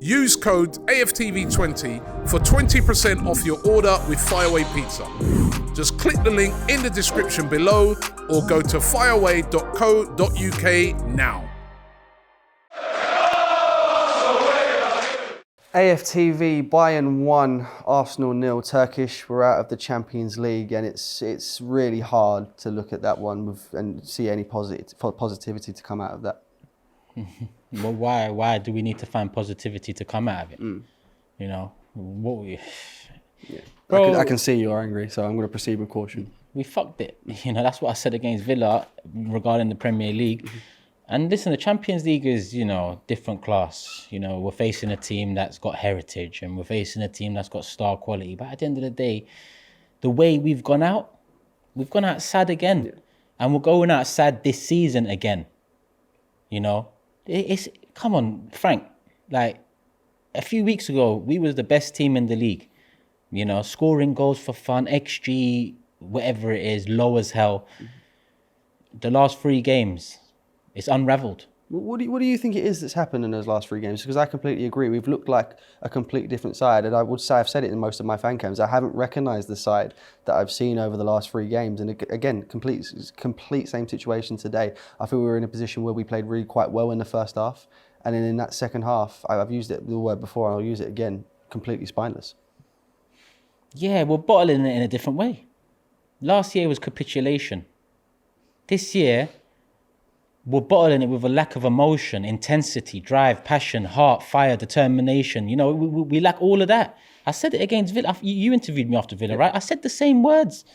Use code AFTV20 for 20% off your order with Fireaway Pizza. Just click the link in the description below or go to fireaway.co.uk now. AFTV, Bayern 1, Arsenal 0, Turkish were out of the Champions League, and it's really hard to look at that one and see any positivity to come out of that. Well, why do we need to find positivity to come out of it? You know, Bro, I can see you're angry, so I'm going to proceed with caution. We fucked it. You know, that's what I said against Villa regarding the Premier League. And listen, the Champions League is, you know, different class. You know, we're facing a team that's got heritage and we're facing a team that's got star quality. But at the end of the day, the way we've gone out sad again. Yeah. And we're going out sad this season again. You know, come on, Frank. Like, a few weeks ago, we was the best team in the league. You know, scoring goals for fun, XG, whatever it is, low as hell. The last 3 games, it's unraveled. What do you think it is that's happened in those last 3 games? Because I completely agree. We've looked like a completely different side. And I would say, I've said it in most of my fan cams, I haven't recognised the side that I've seen over the last 3 games. And again, complete same situation today. I feel we were in a position where we played really quite well in the first half. And then in that second half, I've used the word before and I'll use it again, completely spineless. Yeah, we're bottling it in a different way. Last year was capitulation. This year, we're bottling it with a lack of emotion, intensity, drive, passion, heart, fire, determination. You know, we lack all of that. I said it against Villa. You interviewed me after Villa, right? I said the same words.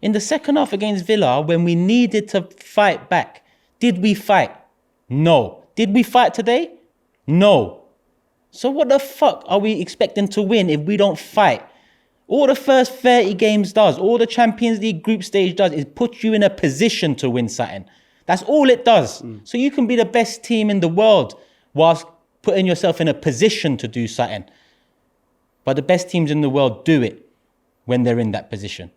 In the second half against Villa, when we needed to fight back, did we fight? No. Did we fight today? No. So what the fuck are we expecting to win if we don't fight? All the first 30 games does, all the Champions League group stage does is put you in a position to win something. That's all it does. So you can be the best team in the world whilst putting yourself in a position to do something. But the best teams in the world do it when they're in that position.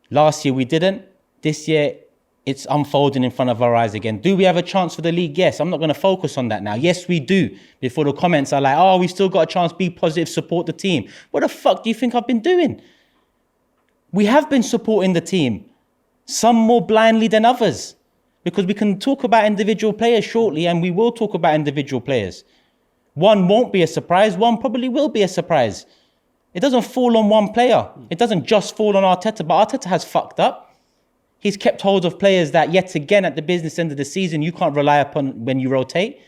Last year we didn't. This year it's unfolding in front of our eyes again. Do we have a chance for the league? Yes. I'm not going to focus on that now. Yes, we do. Before the comments are like, oh, we've still got a chance, be positive, support the team. What the fuck do you think I've been doing? We have been supporting the team. Some more blindly than others. Because we can talk about individual players shortly, and we will talk about individual players. One won't be a surprise, one probably will be a surprise. It doesn't fall on one player. It doesn't just fall on Arteta, but Arteta has fucked up. He's kept hold of players that, yet again, at the business end of the season, you can't rely upon when you rotate.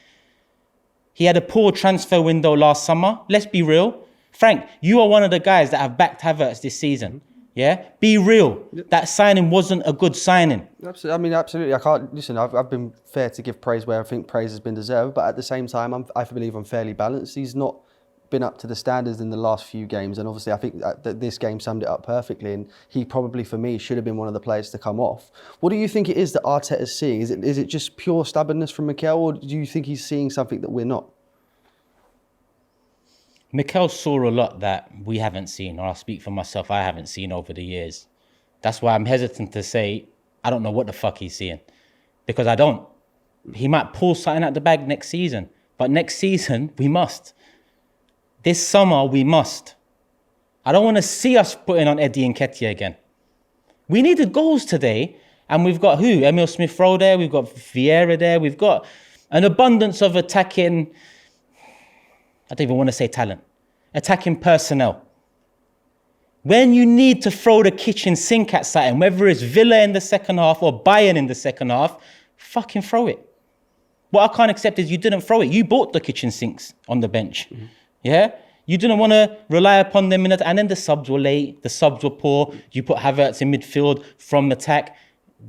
He had a poor transfer window last summer. Let's be real. Frank, you are one of the guys that have backed Havertz this season. Yeah, be real. Yep. That signing wasn't a good signing. Absolutely. I mean, absolutely. I can't listen. I've been fair to give praise where I think praise has been deserved, but at the same time, I believe I'm fairly balanced. He's not been up to the standards in the last few games, and obviously, I think that this game summed it up perfectly. And he probably, for me, should have been one of the players to come off. What do you think it is that Arteta's seeing? Is it just pure stubbornness from Mikel, or do you think he's seeing something that we're not? Mikel saw a lot that we haven't seen, or I'll speak for myself, I haven't seen over the years. That's why I'm hesitant to say, I don't know what the fuck he's seeing. Because I don't. He might pull something out the bag next season. But next season, we must. This summer, we must. I don't want to see us putting on Eddie Nketiah again. We needed goals today, and we've got who? Emile Smith-Rowe there, we've got Vieira there, we've got an abundance of attacking... I don't even want to say talent. Attacking personnel. When you need to throw the kitchen sink at something, whether it's Villa in the second half or Bayern in the second half, fucking throw it. What I can't accept is you didn't throw it. You bought the kitchen sinks on the bench. Yeah? You didn't want to rely upon them. And then the subs were late. The subs were poor. You put Havertz in midfield from attack.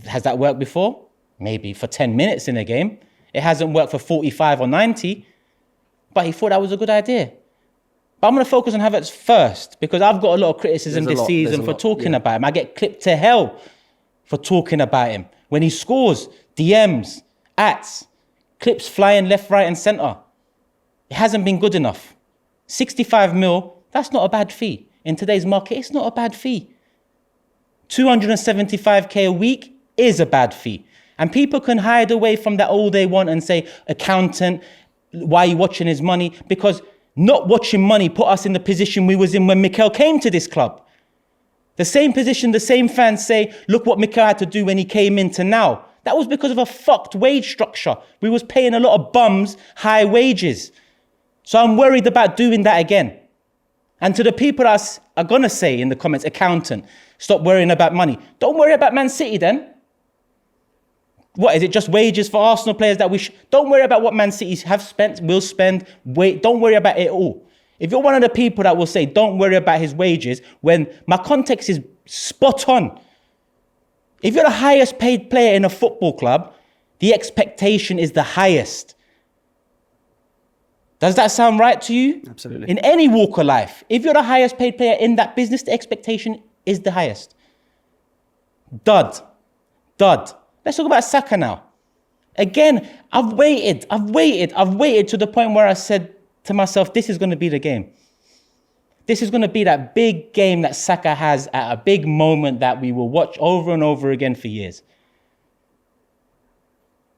Has that worked before? Maybe for 10 minutes in a game. It hasn't worked for 45 or 90. But he thought that was a good idea. But I'm going to focus on Havertz first because I've got a lot of criticism this season for talking about him. I get clipped to hell for talking about him. When he scores, DMs, clips flying left, right and centre. It hasn't been good enough. 65 mil, that's not a bad fee. In today's market, it's not a bad fee. 275k a week is a bad fee. And people can hide away from that all they want and say, accountant, why are you watching his money? Because not watching money put us in the position we was in when Mikel came to this club. The same position, the same fans say, look what Mikel had to do when he came into now. That was because of a fucked wage structure. We was paying a lot of bums high wages. So I'm worried about doing that again. And to the people that are going to say in the comments, accountant, stop worrying about money. Don't worry about Man City then. What, is it just wages for Arsenal players that don't worry about what Man City have spent, will spend. Wait, don't worry about it all. If you're one of the people that will say, don't worry about his wages, when my context is spot on. If you're the highest paid player in a football club, the expectation is the highest. Does that sound right to you? Absolutely. In any walk of life, if you're the highest paid player in that business, the expectation is the highest. Dud. Let's talk about Saka now. Again, I've waited to the point where I said to myself, this is going to be the game. This is going to be that big game that Saka has at a big moment that we will watch over and over again for years.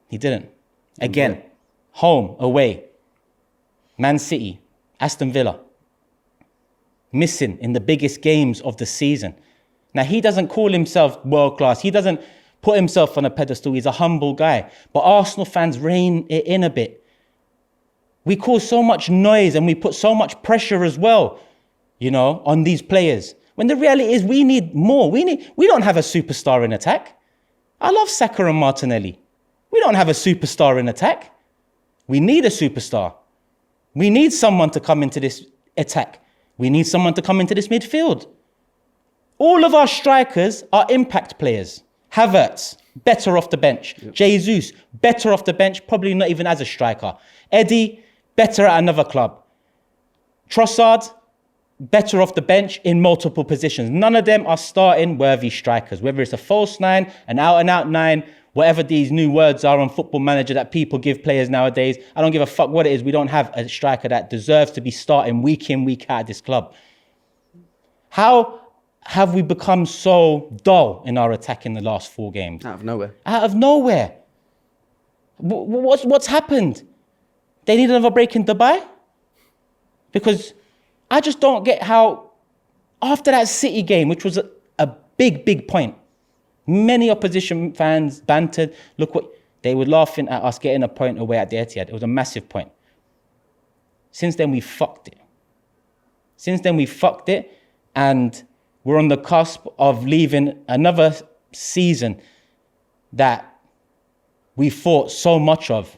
He didn't. Again, home, away. Man City, Aston Villa. Missing in the biggest games of the season. Now, he doesn't call himself world class. He doesn't put himself on a pedestal. He's a humble guy. But Arsenal fans rein it in a bit. We cause so much noise and we put so much pressure as well, on these players. When the reality is we need more. We don't have a superstar in attack. I love Saka and Martinelli. We don't have a superstar in attack. We need a superstar. We need someone to come into this attack. We need someone to come into this midfield. All of our strikers are impact players. Havertz, better off the bench. Yep. Jesus, better off the bench, probably not even as a striker. Eddie, better at another club. Trossard, better off the bench in multiple positions. None of them are starting worthy strikers, whether it's a false nine, an out-and-out nine, whatever these new words are on Football Manager that people give players nowadays. I don't give a fuck what it is. We don't have a striker that deserves to be starting week in, week out at this club. How have we become so dull in our attack in the last 4 games? Out of nowhere. Out of nowhere. What's happened? They need another break in Dubai? Because I just don't get how, after that City game, which was a big point, many opposition fans bantered. Look what, they were laughing at us getting a point away at the Etihad. It was a massive point. Since then, we fucked it. And we're on the cusp of leaving another season that we fought so much of,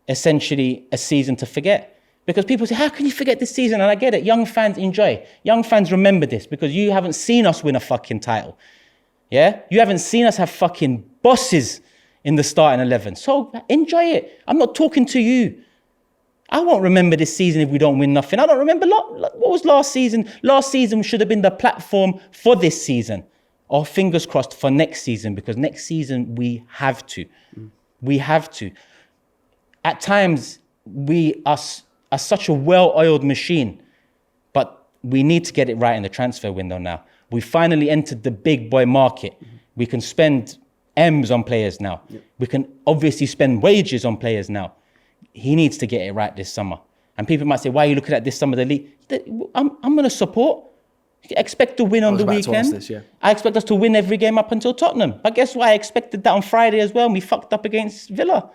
essentially a season to forget. Because people say, how can you forget this season? And I get it. Young fans enjoy. Young fans remember this because you haven't seen us win a fucking title. Yeah? You haven't seen us have fucking bosses in the starting 11. So enjoy it. I'm not talking to you. I won't remember this season if we don't win nothing. I don't remember what was last season. Last season should have been the platform for this season. Or fingers crossed for next season, because next season we have to. We have to. At times, we are such a well-oiled machine, but we need to get it right in the transfer window now. We finally entered the big boy market. We can spend M's on players now. Yep. We can obviously spend wages on players now. He needs to get it right this summer. And people might say, why are you looking at this summer of the league? I'm going to support. Expect to win on the weekend. I expect us to win every game up until Tottenham. But guess what? I expected that on Friday as well, and we fucked up against Villa.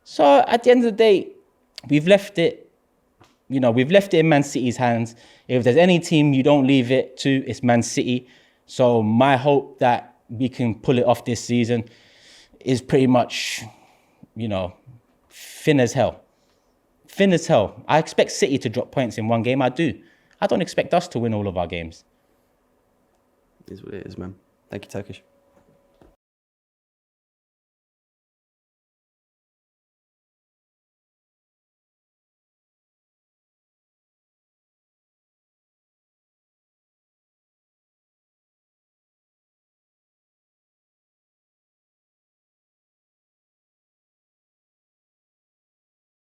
So at the end of the day, we've left it in Man City's hands. If there's any team you don't leave it to, it's Man City. So my hope that we can pull it off this season is pretty much, thin as hell. Thin as hell. I expect City to drop points in one game. I do. I don't expect us to win all of our games. It is what it is, man. Thank you, Turkish.